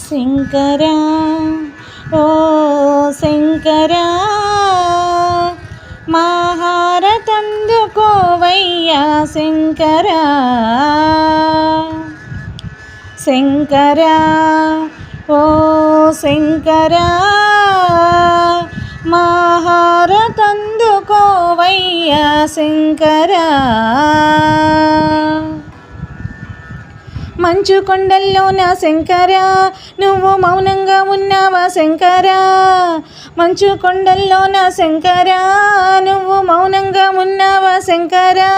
శంకరా ఓ శంకరా మా హారతందుకోవయ్యా శంకరా శంకరా ఓ శంకరా మా హారతందుకోవయ్యా శంకరా మంచు కొండల్లోన శంకరా నువ్వు మౌనంగా ఉన్నావా శంకరా మంచు కొండల్లోన శంకరా నువ్వు మౌనంగా ఉన్నావా శంకరా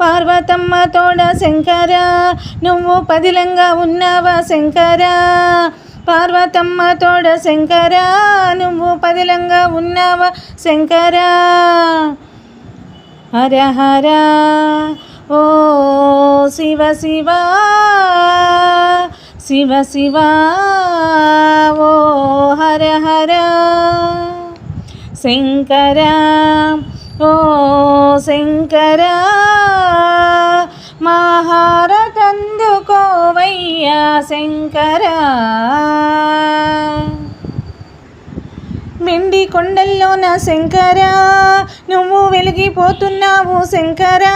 పార్వతమ్మ తోడ శంకరా నువ్వు పదిలంగా ఉన్నావా శంకరా పార్వతమ్మ తోడ శంకరా నువ్వు పదిలంగా ఉన్నావా శంకరా హర హర ఓ శివ శివ శివ శివ ఓ హర హర శంకరా ఓ శంకరా మా హారతందుకోవయ్యా శంకరా వెండి కొండల్లోన శంకరా నువ్వు వెలిగిపోతున్నావు శంకరా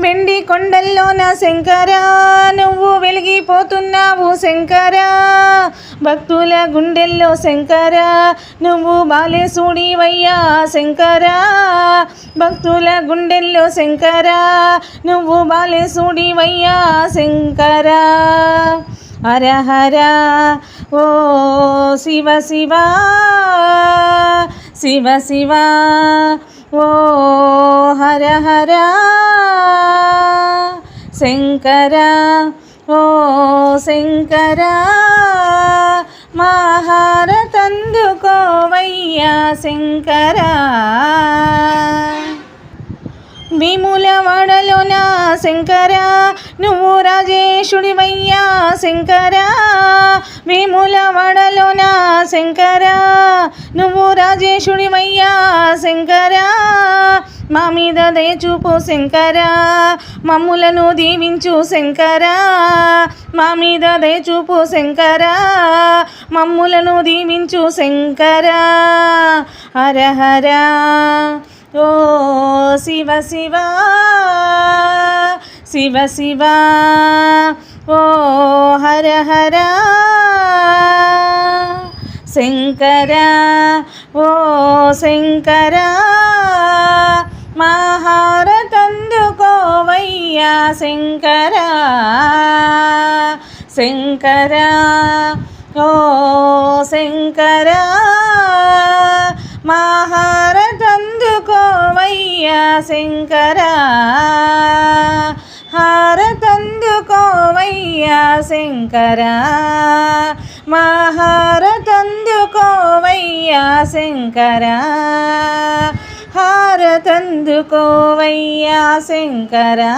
వెండి కొండల్లోన శంకరా నువ్వు వెలిగిపోతున్నావు శంకరా భక్తుల గుండెల్లో శంకరా నువ్వు బాలేశుడివయ్యా శంకరా భక్తుల గుండెల్లో శంకరా నువ్వు బాలేశుడివయ్యా శంకరా హర హర ఓ శివ శివ శివ శివ ఓ హర హర శంకరా ఓ శంకరా మా హారతందుకోవయ్యా శంకరా వేములవాడలోన శంకరా నువ్వు రాజేశుడివయ్యా శంకరా వేములవాడలోన శంకరా నువ్వు రాజేశుడివయ్యా శంకరా మా మీద దయచూపు శంకరా మమ్ములను దీవించు శంకరా మా మీద దయచూపు శంకరా మమ్ములను దీవించు శంకరా హర హర ఓ శివ శివ శివ శివ ఓ హర హర శంకరా ఓ శంకరా మా హారతందుకోవయ్యా శంకరా శంకరా ఓ శంకరా మా హారతందుకోవయ్యా శంకరా హారతందుకోవయ్యా శంకరా మా హారతందుకోవయ్యా శంకరా హారతందుకోవయ్యా శంకరా.